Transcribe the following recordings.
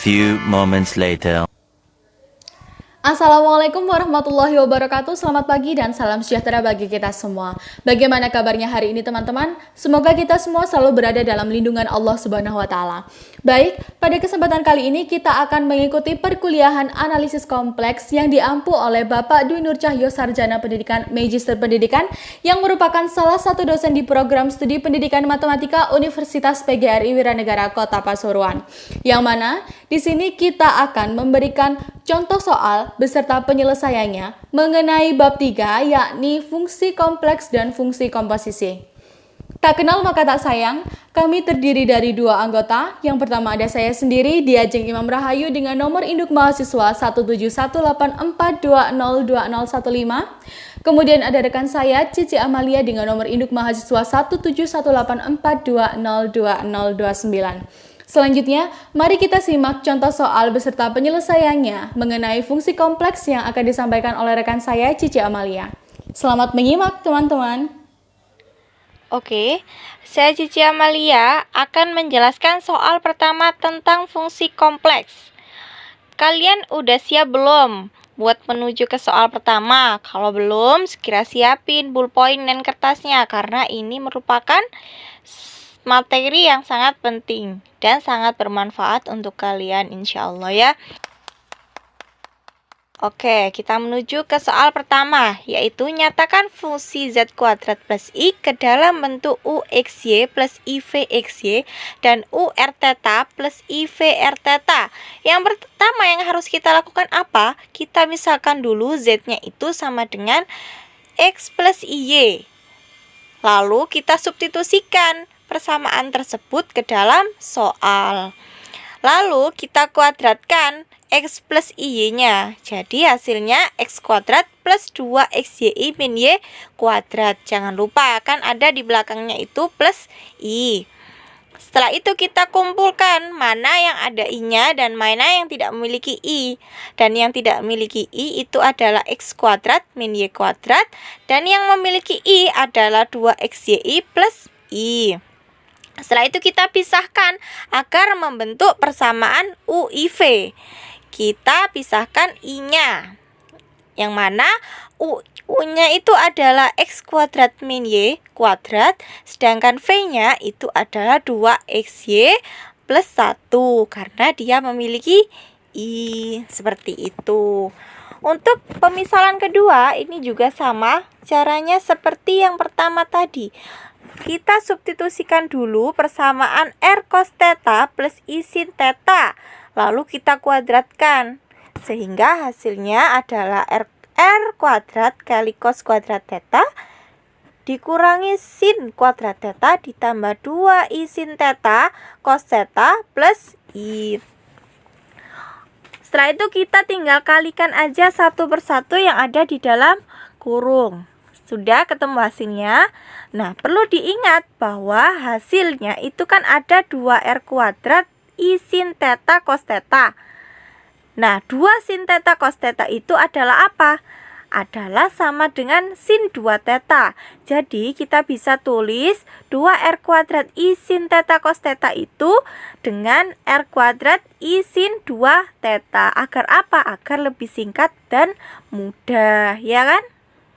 few moments later. Assalamualaikum warahmatullahi wabarakatuh. Selamat pagi dan salam sejahtera bagi kita semua. Bagaimana kabarnya hari ini teman-teman? Semoga kita semua selalu berada dalam lindungan Allah Subhanahu wa taala. Baik, pada kesempatan kali ini kita akan mengikuti perkuliahan analisis kompleks yang diampu oleh Bapak Dwi Nur Cahyo, Sarjana Pendidikan Magister Pendidikan, yang merupakan salah satu dosen di program studi pendidikan matematika Universitas PGRI Wiranegara Kota Pasuruan. Yang mana di sini kita akan memberikan contoh soal beserta penyelesaiannya mengenai bab 3, yakni fungsi kompleks dan fungsi komposisi. Tak kenal maka tak sayang, kami terdiri dari dua anggota. Yang pertama ada saya sendiri, Diajeng Imam Rahayu dengan nomor induk mahasiswa 17184202015. Kemudian ada rekan saya, Cici Amalia dengan nomor induk mahasiswa 17184202029. Selanjutnya, mari kita simak contoh soal beserta penyelesaiannya mengenai fungsi kompleks yang akan disampaikan oleh rekan saya, Cici Amalia. Selamat menyimak, teman-teman. Oke, saya Cici Amalia akan menjelaskan soal pertama tentang fungsi kompleks. Kalian udah siap belum buat menuju ke soal pertama? Kalau belum, segera siapin ballpoint dan kertasnya karena ini merupakan materi yang sangat penting dan sangat bermanfaat untuk kalian insya Allah ya. Oke, kita menuju ke soal pertama, yaitu nyatakan fungsi Z kuadrat plus I ke dalam bentuk UXY plus IVXY dan UR theta plus IVR theta. Yang pertama yang harus kita lakukan apa? Kita misalkan dulu Z-nya itu sama dengan X plus IY. Lalu kita substitusikan persamaan tersebut ke dalam soal. Lalu kita kuadratkan X plus IY-nya. Jadi hasilnya X kuadrat plus 2XYI min Y kuadrat. Jangan lupa kan ada di belakangnya itu plus I. Setelah itu kita kumpulkan mana yang ada I-nya dan mana yang tidak memiliki I. Dan yang tidak memiliki I itu adalah X kuadrat min Y kuadrat. Dan yang memiliki I adalah 2XYI plus I. Setelah itu kita pisahkan agar membentuk persamaan UIV. Kita pisahkan I-nya. Yang mana U-nya itu adalah X kuadrat min Y kuadrat. Sedangkan V-nya itu adalah 2XY plus 1. Karena dia memiliki I. Seperti itu. Untuk pemisalan kedua ini juga sama. Caranya seperti yang pertama tadi. Kita substitusikan dulu persamaan R cos theta plus I sin theta. Lalu kita kuadratkan. Sehingga hasilnya adalah R kuadrat kali cos kuadrat theta dikurangi sin kuadrat theta ditambah 2I sin theta cos theta plus I. Setelah itu kita tinggal kalikan aja satu persatu yang ada di dalam kurung. Sudah ketemu hasilnya. Nah, perlu diingat bahwa hasilnya itu kan ada 2R kuadrat I sin theta cos theta. Nah, 2 sin theta cos theta itu adalah apa? Adalah sama dengan sin 2 theta. Jadi, kita bisa tulis 2R kuadrat I sin theta cos theta itu dengan R kuadrat I sin 2 theta. Agar apa? Agar lebih singkat dan mudah, ya kan?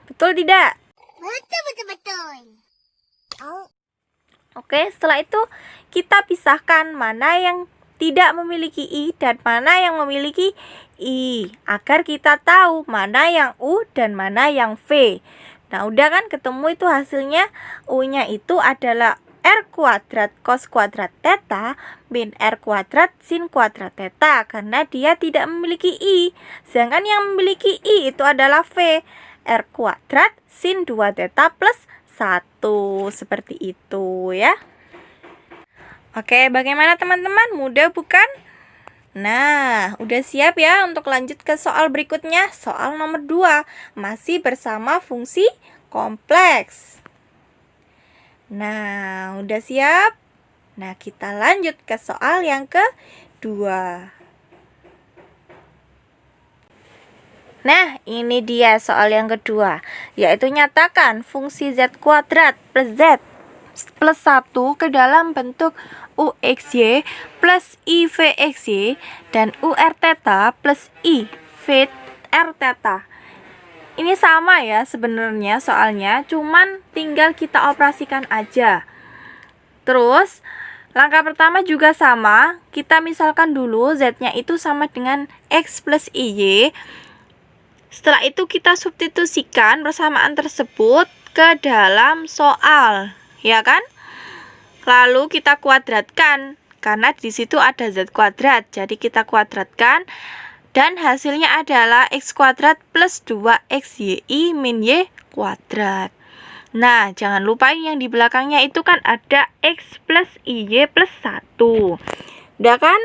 Betul tidak? Betul. Oke, setelah itu kita pisahkan mana yang tidak memiliki I dan mana yang memiliki I. Agar kita tahu mana yang U dan mana yang V. Nah, udah kan ketemu itu hasilnya. U-nya itu adalah R kuadrat cos kuadrat theta min R kuadrat sin kuadrat theta. Karena dia tidak memiliki I. Sedangkan yang memiliki I itu adalah V. R kuadrat sin 2 theta plus 1. Seperti itu ya. Oke, bagaimana teman-teman? Mudah bukan? Nah, udah siap ya untuk lanjut ke soal berikutnya. Soal nomor 2. Masih bersama fungsi kompleks. Nah, udah siap? Nah, kita lanjut ke soal yang kedua. Nah, ini dia soal yang kedua, yaitu nyatakan fungsi Z kuadrat plus Z plus 1 ke dalam bentuk UXY plus IVXY dan UR theta plus IVR theta. Ini sama ya sebenarnya soalnya, cuman tinggal kita operasikan aja. Terus langkah pertama juga sama, kita misalkan dulu Z-nya itu sama dengan X plus IY. Setelah itu kita substitusikan persamaan tersebut ke dalam soal, ya kan? Lalu kita kuadratkan, karena di situ ada Z kuadrat, jadi kita kuadratkan. Dan hasilnya adalah X kuadrat plus 2XYI min Y kuadrat. Nah, jangan lupa yang di belakangnya itu kan ada X plus IY plus 1. Udah kan?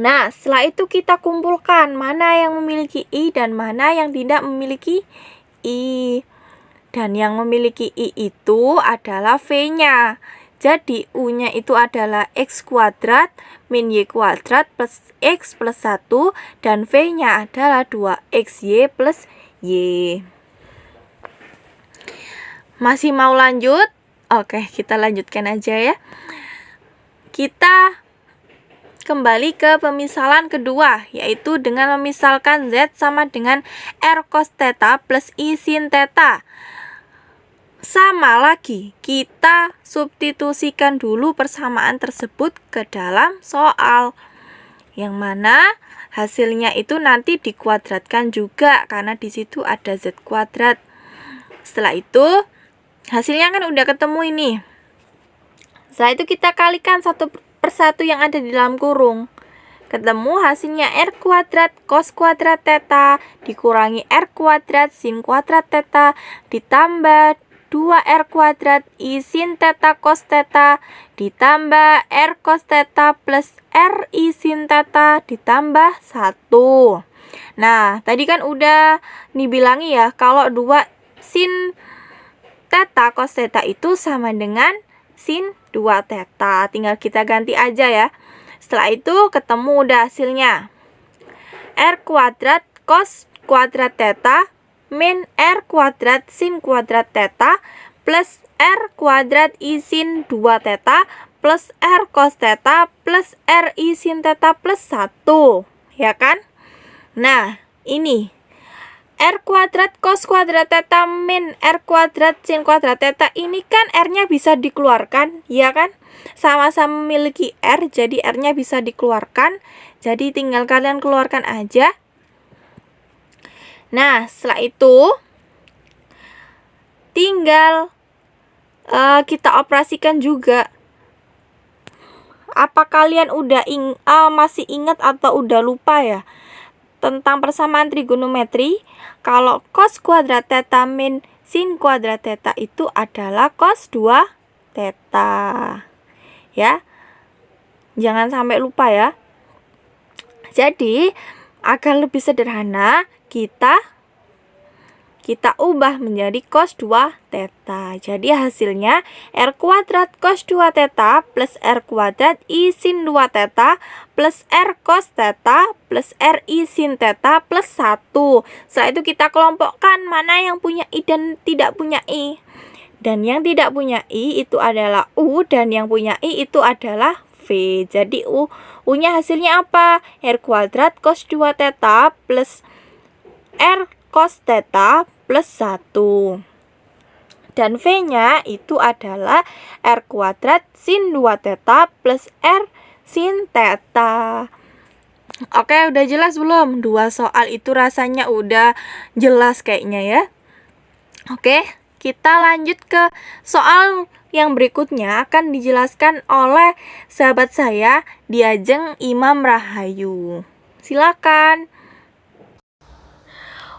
Nah, setelah itu kita kumpulkan mana yang memiliki I dan mana yang tidak memiliki I. Dan yang memiliki I itu adalah V-nya. Jadi U-nya itu adalah X kuadrat min Y kuadrat plus X plus 1 dan V-nya adalah 2XY plus Y. Masih mau lanjut? Oke, kita lanjutkan aja ya. Kita kembali ke pemisalan kedua, yaitu dengan memisalkan Z sama dengan R cos theta plus I sin theta. Sama lagi, kita substitusikan dulu persamaan tersebut ke dalam soal. Yang mana hasilnya itu nanti dikuadratkan juga karena di situ ada Z kuadrat. Setelah itu hasilnya kan udah ketemu ini. Setelah itu kita kalikan satu per satu yang ada di dalam kurung. Ketemu hasilnya R kuadrat cos kuadrat theta dikurangi R kuadrat sin kuadrat theta ditambah 2R kuadrat I sin theta cos theta ditambah R cos theta plus R I sin theta ditambah 1. Nah, tadi kan udah dibilangi ya, kalau 2 sin theta cos theta itu sama dengan sin 2 theta. Tinggal kita ganti aja ya. Setelah itu ketemu udah hasilnya. R kuadrat cos kuadrat theta min R kuadrat sin kuadrat theta plus R kuadrat I sin 2 theta plus R cos theta plus R I sin theta plus 1. Ya kan? Nah, ini R kuadrat cos kuadrat theta min R kuadrat sin kuadrat theta, ini kan R-nya bisa dikeluarkan, ya kan? Sama-sama memiliki R, jadi R-nya bisa dikeluarkan. Jadi tinggal kalian keluarkan aja. Nah, setelah itu tinggal kita operasikan juga. Apa kalian udah masih ingat atau udah lupa ya tentang persamaan trigonometri? Kalau cos kuadrat theta min sin kuadrat theta itu adalah cos 2 theta. Ya. Jangan sampai lupa ya. Jadi, agar lebih sederhana, kita ubah menjadi cos 2 theta. Jadi hasilnya R kuadrat cos 2 theta plus R kuadrat I sin 2 theta plus R cos theta plus R I sin theta plus 1. Setelah itu kita kelompokkan mana yang punya I dan tidak punya I. Dan yang tidak punya I itu adalah U dan yang punya I itu adalah V. Jadi U-nya hasilnya apa? R kuadrat cos 2 theta plus R cos theta plus 1. Dan V-nya itu adalah R kuadrat sin 2 theta plus R sin theta. Oke, udah jelas belum? 2 soal itu rasanya udah jelas kayaknya ya. Oke, kita lanjut ke soal yang berikutnya, akan dijelaskan oleh sahabat saya Diajeng Imam Rahayu. Silakan.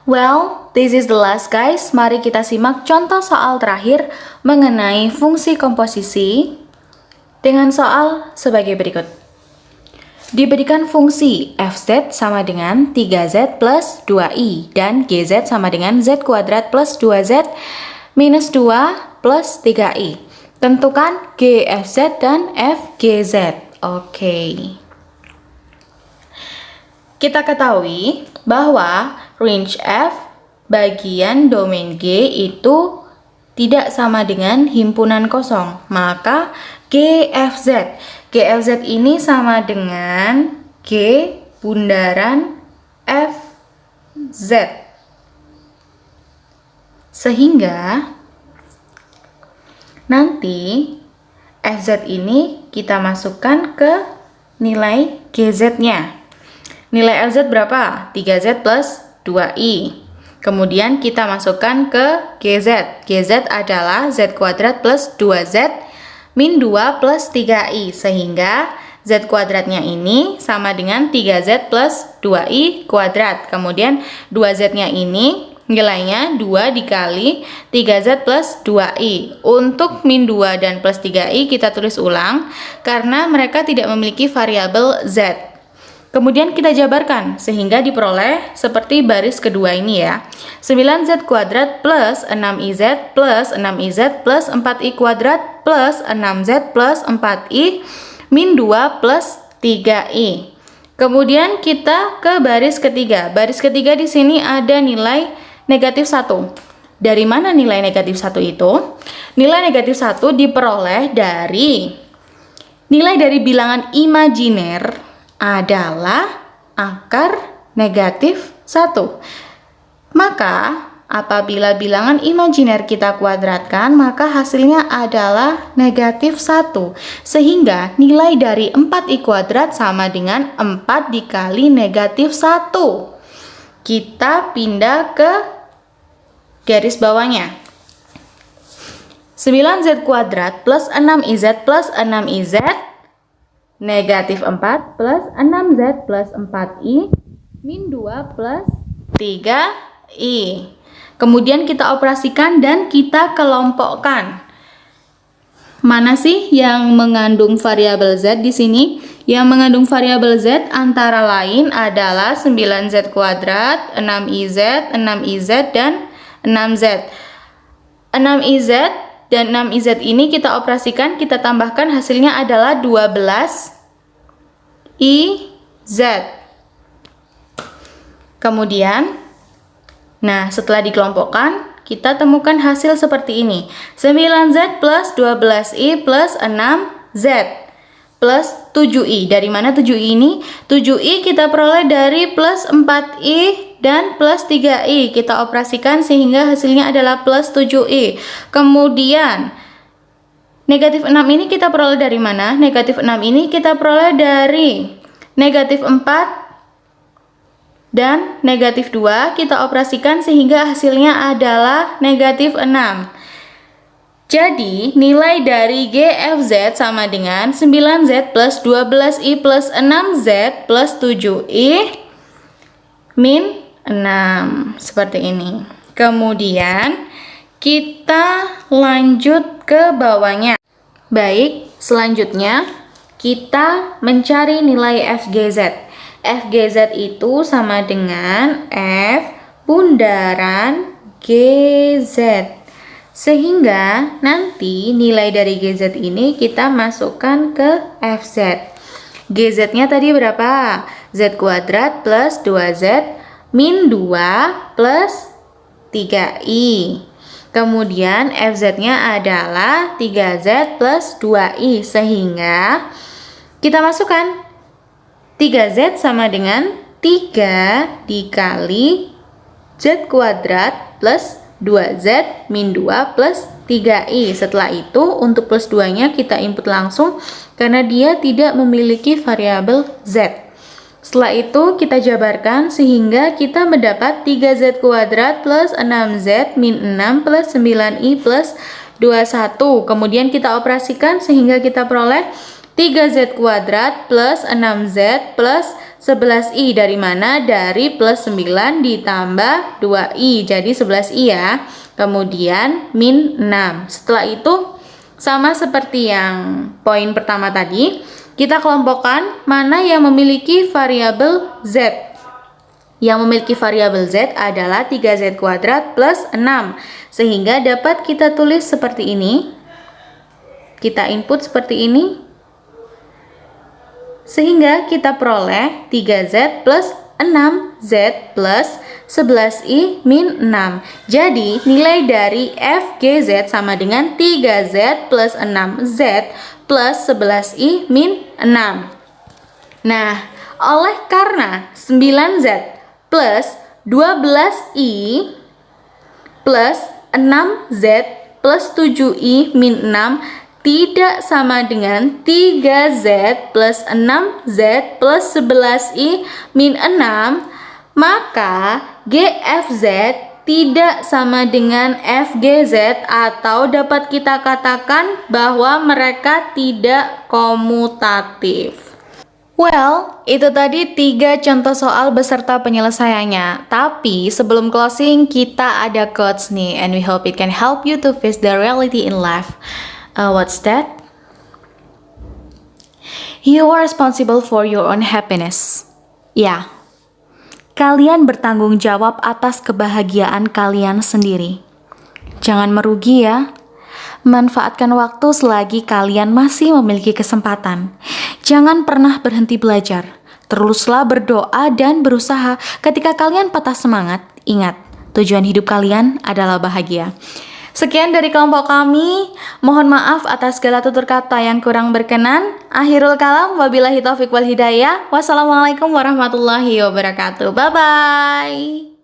Well, this is the last guys. Mari kita simak contoh soal terakhir mengenai fungsi komposisi dengan soal sebagai berikut. Diberikan fungsi fz sama dengan 3z plus 2i dan gz sama dengan z kuadrat plus 2z minus 2 plus 3i. Tentukan gfz dan fgz. Oke. Kita ketahui bahwa range F bagian domain G itu tidak sama dengan himpunan kosong, maka GFZ. GFZ ini sama dengan G bundaran FZ. Sehingga nanti FZ ini kita masukkan ke nilai GZ-nya. Nilai FZ berapa? 3Z plus 2I. Kemudian kita masukkan ke GZ. GZ adalah Z kuadrat plus 2Z min 2 plus 3I. Sehingga Z kuadratnya ini sama dengan 3Z plus 2I kuadrat. Kemudian 2Z-nya ini nilainya 2 dikali 3Z plus 2I. Untuk min 2 dan plus 3I kita tulis ulang karena mereka tidak memiliki variabel Z. Kemudian kita jabarkan sehingga diperoleh seperti baris kedua ini ya. 9Z kuadrat plus 6IZ plus 6IZ plus 4I kuadrat plus 6Z plus 4I min 2 plus 3I. Kemudian kita ke baris ketiga. Baris ketiga di sini ada nilai negatif 1. Dari mana nilai negatif 1 itu? Nilai negatif 1 diperoleh dari nilai dari bilangan imajiner adalah akar negatif 1. Maka apabila bilangan imajiner kita kuadratkan, maka hasilnya adalah negatif 1. Sehingga nilai dari 4I kuadrat sama dengan 4 dikali negatif 1. Kita pindah ke garis bawahnya. 9Z kuadrat plus 6IZ plus 6IZ negatif 4 plus 6Z plus 4I min 2 plus 3I. Kemudian kita operasikan dan kita kelompokkan. Mana sih yang mengandung variabel Z di sini? Yang mengandung variabel Z antara lain adalah 9Z kuadrat, 6IZ, 6IZ, dan 6Z. 6IZ dan 6IZ ini kita operasikan, kita tambahkan hasilnya adalah 12IZ. Kemudian, nah setelah dikelompokkan, kita temukan hasil seperti ini. 9Z plus 12I plus 6Z plus 7I. Dari mana 7I ini? 7I kita peroleh dari plus 4I dan plus 3I. Kita operasikan sehingga hasilnya adalah plus 7I. Kemudian negatif 6 ini kita peroleh dari mana? Negatif 6 ini kita peroleh dari negatif 4 dan negatif 2. Kita operasikan sehingga hasilnya adalah negatif 6. Jadi, nilai dari GFZ sama dengan 9Z plus 12I plus 6Z plus 7I min 6. Seperti ini. Kemudian, kita lanjut ke bawahnya. Baik, selanjutnya kita mencari nilai FGZ. FGZ itu sama dengan F bundaran GZ. Sehingga nanti nilai dari GZ ini kita masukkan ke FZ. GZ-nya tadi berapa? Z kuadrat plus 2Z min 2 plus 3I. Kemudian FZ-nya adalah 3Z plus 2I. Sehingga kita masukkan 3Z sama dengan 3 dikali Z kuadrat plus 2Z min 2 plus 3I. Setelah itu untuk plus 2 nya kita input langsung karena dia tidak memiliki variabel Z. Setelah itu kita jabarkan sehingga kita mendapat 3Z kuadrat plus 6Z min 6 plus 9I plus 21. Kemudian kita operasikan sehingga kita peroleh 3Z kuadrat plus 6Z plus 11I. Dari mana? Dari plus 9 ditambah 2I. Jadi 11I ya. Kemudian min 6. Setelah itu sama seperti yang poin pertama tadi, kita kelompokkan mana yang memiliki variabel Z. Yang memiliki variabel Z adalah 3Z kuadrat plus 6. Sehingga dapat kita tulis seperti ini. Kita input seperti ini. Sehingga kita peroleh 3Z plus 6Z. Z plus 11I min 6. Jadi nilai dari FGZ sama dengan 3Z plus 6Z plus 11I min 6. Nah, oleh karena 9Z plus 12I plus 6Z plus 7I min 6 tidak sama dengan 3Z plus 6Z plus 11I min 6, maka GFZ tidak sama dengan FGZ atau dapat kita katakan bahwa mereka tidak komutatif. Well, itu tadi 3 contoh soal beserta penyelesaiannya. Tapi sebelum closing, kita ada quotes nih, and we hope it can help you to face the reality in life. What's that? You are responsible for your own happiness. Ya, kalian bertanggung jawab atas kebahagiaan kalian sendiri. Jangan merugi ya. Manfaatkan waktu selagi kalian masih memiliki kesempatan. Jangan pernah berhenti belajar. Teruslah berdoa dan berusaha. Ketika kalian patah semangat, ingat, tujuan hidup kalian adalah bahagia. Sekian dari kelompok kami. Mohon maaf atas segala tutur kata yang kurang berkenan. Akhirul kalam, wabillahi taufiq wal hidayah. Wassalamualaikum warahmatullahi wabarakatuh. Bye-bye.